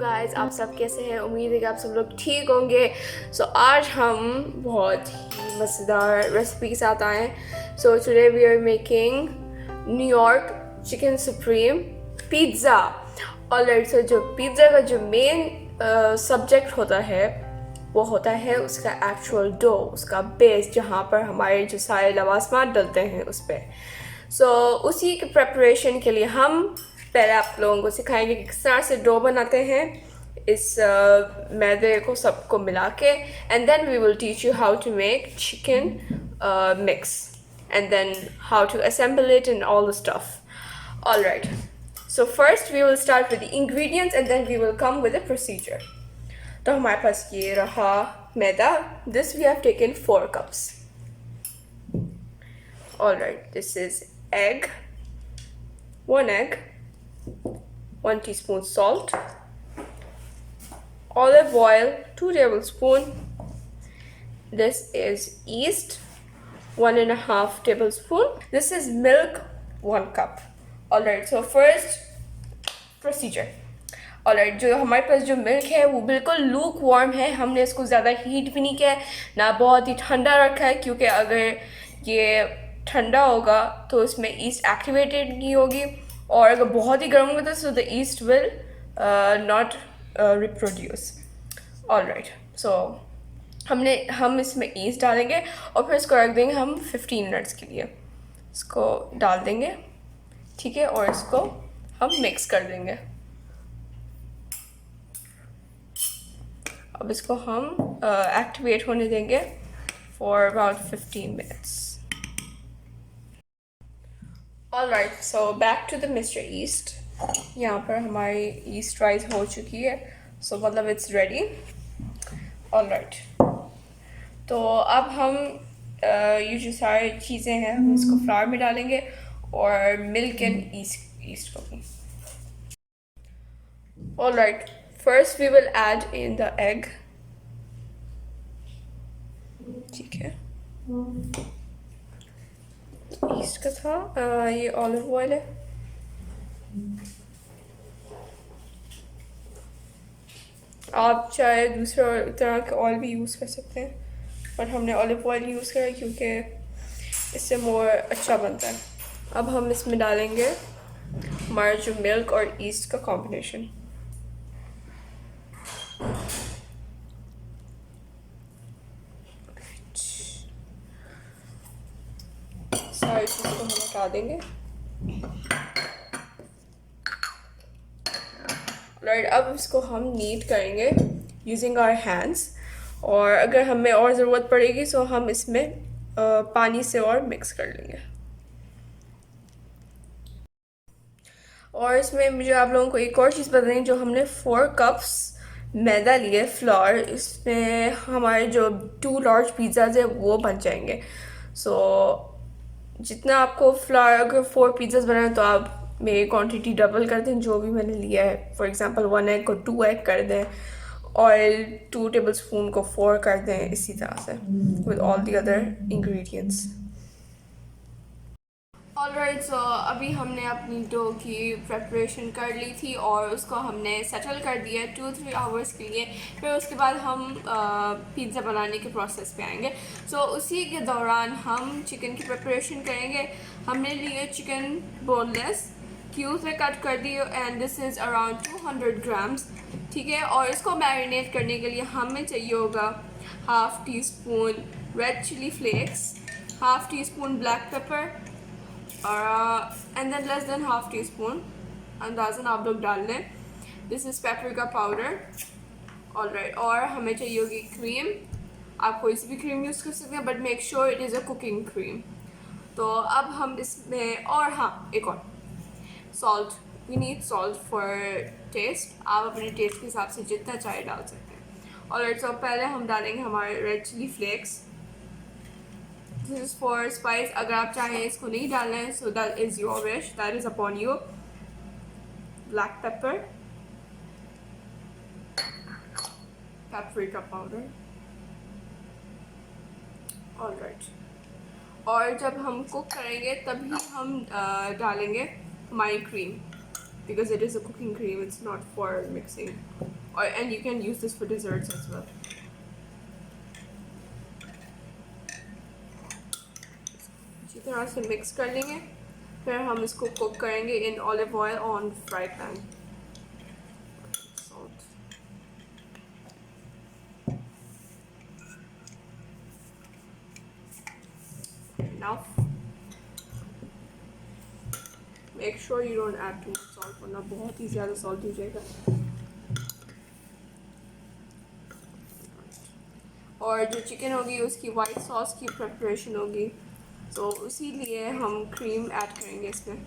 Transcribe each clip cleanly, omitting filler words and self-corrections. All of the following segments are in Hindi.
गाइस, आप सब कैसे हैं? उम्मीद है कि आप सब लोग ठीक होंगे। आज हम बहुत ही मज़ेदार रेसिपी के साथ आए हैं। Today we are making New York chicken supreme pizza. Alright, so जो पिज़्ज़ा का जो मेन सब्जेक्ट होता है वो होता है उसका एक्चुअल डो, उसका बेस, जहाँ पर हमारे जो सारे लवासमात डलते हैं उस पर। उसी के प्रेपरेशन के लिए हम पहले आप लोगों को सिखाएंगे कि किस तरह से डो बनाते हैं इस मैदे को सबको मिला के, and then we will teach you how to make chicken mix and then how to assemble it and all the stuff. All right, so first we will start with the ingredients and then we will come with the procedure. तो हमारे पास ये रहा मैदा. This we have taken 4 cups. All right, this is egg, 1 egg, 1 teaspoon salt, olive oil 2 tablespoons. This is yeast 1.5 tablespoon. This is milk 1 cup. Alright, so first procedure. Alright, जो हमारे पास जो मिल्क है वो बिल्कुल लूक वार्म है. हमने इसको ज़्यादा हीट भी नहीं किया है, ना बहुत ही ठंडा रखा है, क्योंकि अगर ये ठंडा होगा तो इसमें ईस्ट एक्टिवेटेड नहीं होगी, और अगर बहुत ही गर्म होगा तो so the yeast will not reproduce. Alright, so हम इसमें ईस्ट डालेंगे और फिर इसको रख देंगे हम 15 मिनट्स के लिए. इसको डाल देंगे, ठीक है, और इसको हम मिक्स कर देंगे. अब इसको हम एक्टिवेट होने देंगे for about 15 minutes. Alright, so back to the mister yeast. यहाँ पर हमारी ईस्ट राइस हो चुकी है, सो मतलब इट्स रेडी. ऑलराइट, तो अब हम ये जो सारी चीज़ें हैं हम इसको फ्लावर में डालेंगे और मिल्क एंड ईस्ट को भी. Alright, first we will add in the egg. ठीक है, ईस्ट का था, ये ऑलिव ऑयल है. आप चाहे दूसरे तरह के ऑयल भी यूज़ कर सकते हैं, और हमने ऑलिव ऑयल यूज़ करा क्योंकि इससे मोर अच्छा बनता है. अब हम इसमें डालेंगे हमारा जो मिल्क और ईस्ट का कॉम्बिनेशन. सारी चीज़ को हम हटा देंगे. राइट, अब इसको हम नीट करेंगे यूजिंग आवर हैंड्स, और अगर हमें और ज़रूरत पड़ेगी तो हम इसमें पानी से और मिक्स कर लेंगे. और इसमें मुझे आप लोगों को एक और चीज़ बतानी, जो हमने 4 कप्स मैदा लिए फ्लोर, इसमें हमारे जो 2 लार्ज पिज़्ज़ाज है वो बन जाएंगे. जितना आपको फ्लोर, अगर 4 पिज़्ज़ाज बनाए तो आप मेरी क्वांटिटी डबल कर दें जो भी मैंने लिया है. फॉर एग्जांपल 1 एग को 2 एग कर दें, ऑयल 2 टेबलस्पून को 4 कर दें, इसी तरह से with all the other ingredients. Alright, so अभी हमने अपनी डो की प्रेपरेशन कर ली थी और उसको हमने सेटल कर दिया 2-3 आवर्स के लिए. फिर उसके बाद हम पिज़्ज़ा बनाने के प्रोसेस पे आएंगे. उसी के दौरान हम चिकन की प्रेपरेशन करेंगे. हमने लिए चिकन बोनलेस, क्यूब्स में कट कर दी, and this is around 200 grams. ठीक है, और इसको मैरिनेट करने के लिए हमें चाहिए होगा 1/2 teaspoon red chili flakes, 1/2 teaspoon black pepper, and then less than 1/2 teaspoon, अंदाज़न आप लोग डाल लें. This is paprika powder. Alright, और हमें चाहिए होगी क्रीम. आप कोई सी भी क्रीम यूज़ कर सकते हैं, but make sure it is a cooking cream. तो अब हम इसमें, और हाँ, एक और salt. We need salt for taste. आप अपने टेस्ट के हिसाब से जितना चाहे डाल सकते हैं. ऑलराइट, सो पहले हम डालेंगे हमारे red chili flakes. This is for spice. अगर आप चाहें इसको नहीं डालना है, so that is your wish, that is upon you. Black pepper, paprika powder. Alright, और जब हम कुक करेंगे तभी हम डालेंगे हमारी cream. because it is a cooking cream, it's not for mixing. And you can use this for desserts as well. अच्छी तरह से मिक्स कर लेंगे, फिर हम इसको कुक करेंगे in olive oil on fry pan. Salt. Now make sure you don't add too much salt, वरना बहुत ही ज़्यादा salt हो जाएगा. और जो चिकन होगी उसकी वाइट सॉस की प्रिपरेशन होगी, तो इसीलिए हम क्रीम ऐड करेंगे इसमें.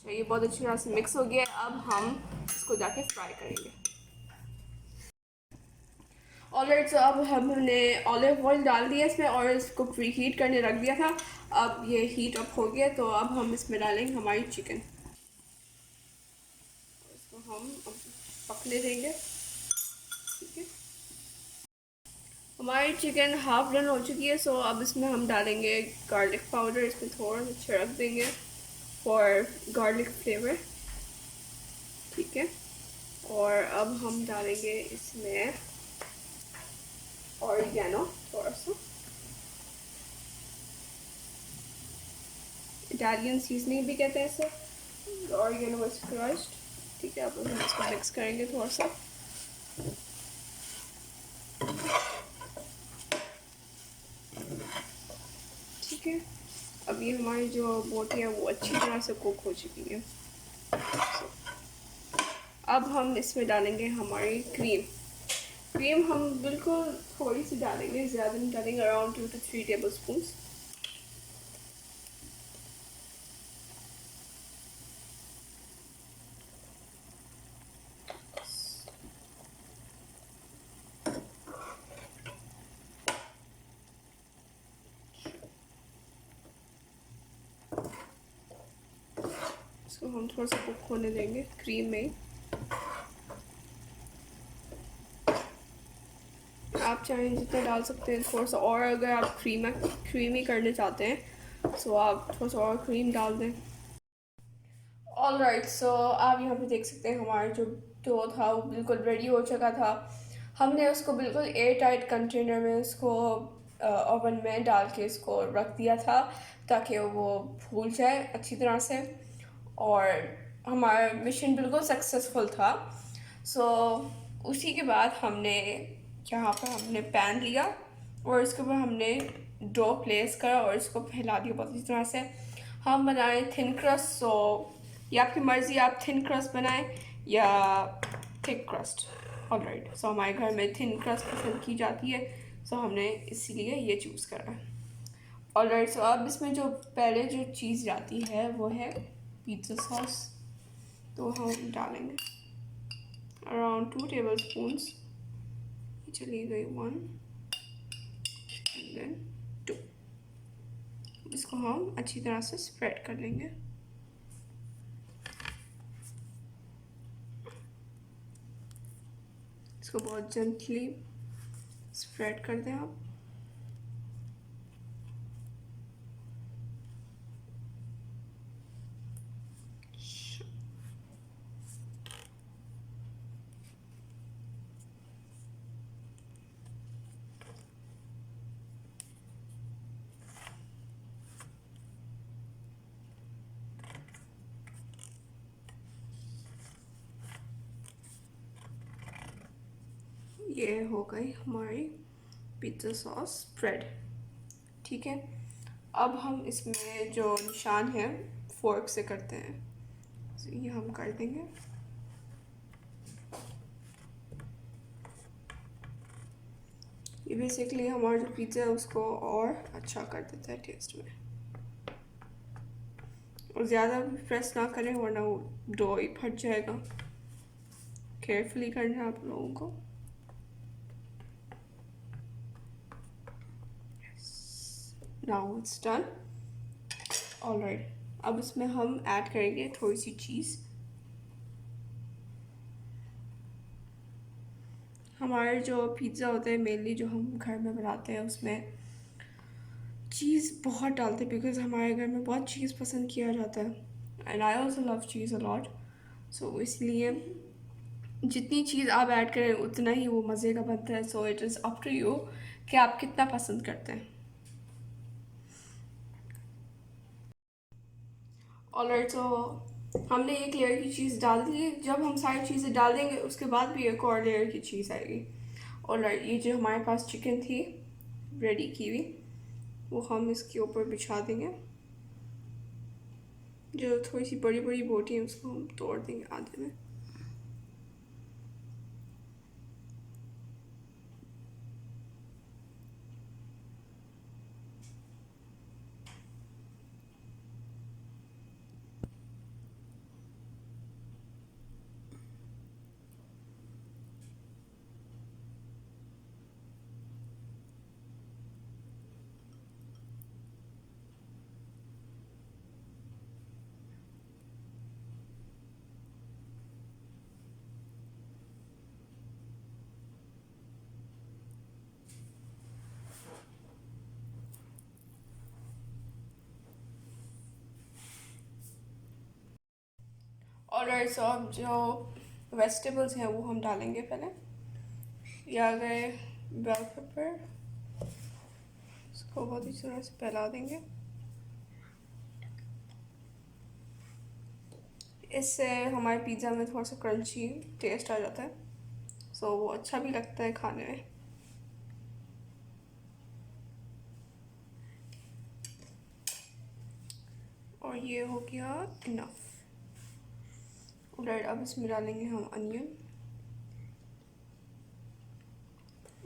ये बहुत अच्छी तरह से मिक्स हो गया. अब हम इसको जाके फ्राई करेंगे. ऑलराइट, तो अब हमने ऑलिव ऑयल डाल दिया इसमें और इसको प्री हीट करने रख दिया था. अब ये हीट अप हो गया, तो अब हम इसमें डालेंगे हमारी चिकन. इसको हम अब पकने देंगे. ठीक है, हमारी चिकन हाफ डन हो चुकी है. सो अब इसमें हम डालेंगे गार्लिक पाउडर. इसमें थोड़ा सा छिड़क देंगे फॉर गार्लिक फ्लेवर. ठीक है, और अब हम डालेंगे इसमें ऑरिगेनो थोड़ा सा. इटालियन सीजनिंग भी कहते हैं इसे. Oregano is crushed. ठीक है, अब हम इसको मिक्स करेंगे थोड़ा सा. ठीक है, अब ये हमारी जो बोटी है वो अच्छी तरह से कुक हो चुकी है. अब हम इसमें डालेंगे हमारी क्रीम. क्रीम हम बिल्कुल थोड़ी सी डालेंगे, ज़्यादा नहीं डालेंगे, अराउंड 2 to 3 टेबल स्पून. इसको हम थोड़ा सा कुक होने देंगे क्रीम में. आप चाहें जितना डाल सकते हैं थोड़ा सा और. अगर आप क्रीमी करने चाहते हैं तो आप थोड़ा सा और क्रीम डाल दें. ऑलराइट, सो आप यहाँ पे देख सकते हैं हमारा जो डो था वो बिल्कुल रेडी हो चुका था. हमने उसको बिल्कुल एयर टाइट कंटेनर में उसको ओवन में डाल के इसको रख दिया था ताकि वो फूल जाए अच्छी तरह से. और हमारा मिशन बिल्कुल सक्सेसफुल था. सो उसी के बाद हमने यहाँ पर हमने पैन लिया और इसके ऊपर हमने डो प्लेस करा और इसको फैला दिया बहुत अच्छी तरह से. हम बनाए थिन क्रस्ट. सो ये आपकी मर्ज़ी, आप थिन क्रस्ट बनाएं या थिक क्रस्ट. ऑलराइट, सो हमारे घर में थिन क्रस्ट पसंद की जाती है, सो हमने इसीलिए ये चूज़ करा. ऑलराइट, सो अब इसमें जो पहले जो चीज़ जाती है वो है पिज़्ज़ा सॉस. तो हम डालेंगे अराउंड 2 टेबल स्पून्स. चली गई 1 एंड देन 2. इसको हम अच्छी तरह से स्प्रेड कर लेंगे. इसको बहुत जेंटली स्प्रेड कर दें आप. ये हो गई हमारी पिज़्ज़ा सॉस स्प्रेड. ठीक है, अब हम इसमें जो निशान है फोर्क से करते हैं, तो ये हम कर देंगे. ये बेसिकली हमारा जो पिज़्ज़ा है उसको और अच्छा कर देता है टेस्ट में. और ज़्यादा भी प्रेस ना करें वरना वो डो ही फट जाएगा. केयरफुली करना है आप लोगों को. Now it's done. ऑलराइट, अब इसमें हम ऐड करेंगे थोड़ी सी चीज़. हमारे जो पिज़्ज़ा होते हैं मेनली जो हम घर में बनाते हैं उसमें चीज़ बहुत डालते हैं बिकॉज हमारे घर में बहुत चीज़ पसंद किया जाता है and I also love cheese a lot. So इसलिए जितनी चीज़ आप ऐड करें उतना ही वो मज़े का बनता है। So it is up to you कि आप कितना पसंद करते हैं। ऑलराइट, तो हमने एक लेयर की चीज़ डाल दी है। जब हम सारी चीज़ें डाल देंगे उसके बाद भी एक और लेयर की चीज़ आएगी। ऑलराइट, ये जो हमारे पास चिकन थी रेडी की हुई वो हम इसके ऊपर बिछा देंगे। जो थोड़ी सी बड़ी बड़ी बोटी है उसको हम तोड़ देंगे आधे में। ऑलराइट, सो अब जो वेजिटेबल्स हैं वो हम डालेंगे पहले। ये आ गए बेल पेपर, इसको बहुत ही तरह से फैला देंगे। इससे हमारे पिज़्ज़ा में थोड़ा सा क्रंची टेस्ट आ जाता है। सो वो अच्छा भी लगता है खाने में। और ये हो गया इनफ। राइट, अब इसमें डालेंगे हम अनियन।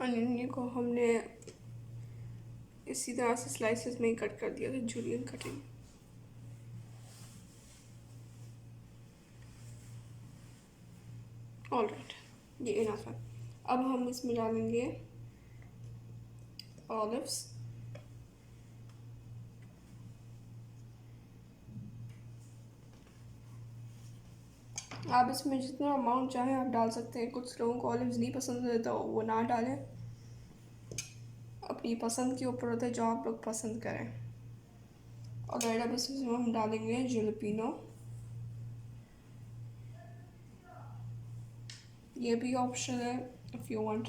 अनियन को हमने इसी तरह से स्लाइसेस में ही कट कर दिया था, जूलियन कटिंग। ऑलराइट, ये इनफ है। अब हम इसमें डालेंगे ऑलिव्स। आप इसमें जितना अमाउंट चाहें आप डाल सकते हैं। कुछ लोगों को ऑलिव्स नहीं पसंद है तो वो ना डालें, अपनी पसंद के ऊपर होता है जो आप लोग पसंद करें। और अब इसमें हम डालेंगे जलेपिनो। ये भी ऑप्शन है इफ़ यू वांट।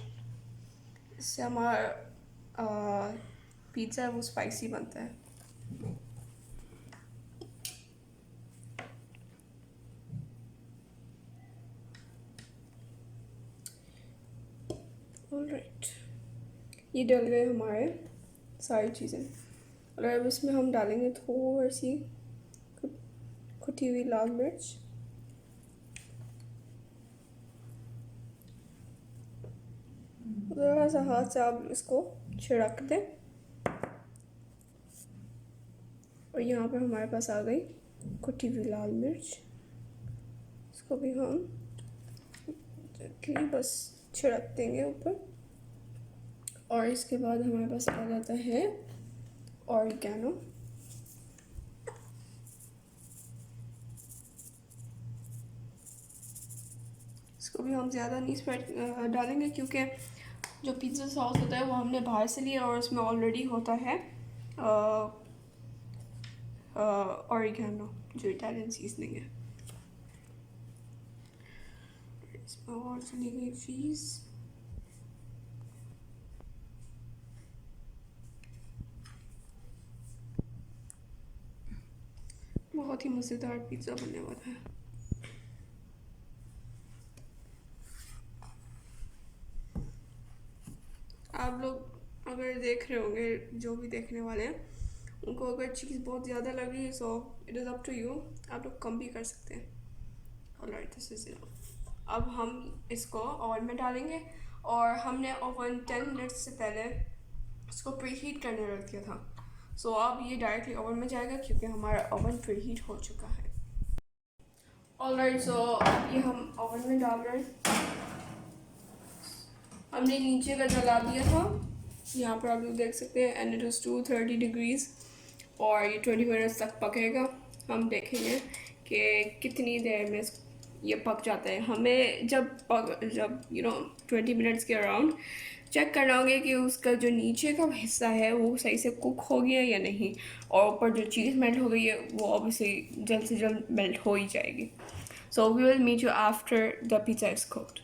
इससे हमारा पिज़्ज़ा है वो स्पाइसी बनता है। ऑलराइट, ये डल गए हमारे सारी चीज़ें। और अब इसमें हम डालेंगे थोड़ी सी कुटी हुई लाल मिर्च। थोड़ा सा हाथ से आप इसको छिड़क दें। और यहाँ पे हमारे पास आ गई कुटी हुई लाल मिर्च। इसको भी हम बस छिड़क देंगे ऊपर। और इसके बाद हमारे पास आ जाता है ऑरिगेनो। इसको भी हम ज़्यादा नहीं स्प्रेड डालेंगे क्योंकि जो पिज़्ज़ा सॉस होता है वो हमने बाहर से लिया और उसमें ऑलरेडी होता है ऑरिगेनो जो इटालियन सीजनिंग है। इसमें और चली गई चीज़। बहुत ही मज़ेदार पिज़्ज़ा बनने वाला है। आप लोग अगर देख रहे होंगे, जो भी देखने वाले हैं उनको अगर चीज़ बहुत ज़्यादा लग रही है so it is up to you, आप लोग कम भी कर सकते हैं। Alright, this is enough. अब हम इसको ओवन में डालेंगे और हमने ओवन 10 मिनट्स से पहले इसको प्रीहीट करने रख दिया था। सो अब ये डायरेक्टली ओवन में जाएगा क्योंकि हमारा ओवन प्रीहीट हो चुका है। ऑलराइट, सो अब ये हम ओवन में डाल रहे हैं। हमने नीचे का जला दिया था, यहाँ पर आप लोग देख सकते हैं, एंड इट इज़ 230 डिग्रीज़ और ये 20 मिनट्स तक पकेगा। हम देखेंगे कि कितनी देर में ये पक जाता है। हमें जब 20 मिनट्स के अराउंड चेक करना होगा कि उसका जो नीचे का हिस्सा है वो सही से कुक हो गया या नहीं, और ऊपर जो चीज़ मेल्ट हो गई है वो ऑब्वियसली जल्द से जल्द मेल्ट हो ही जाएगी. So we will meet you after the pizza is cooked.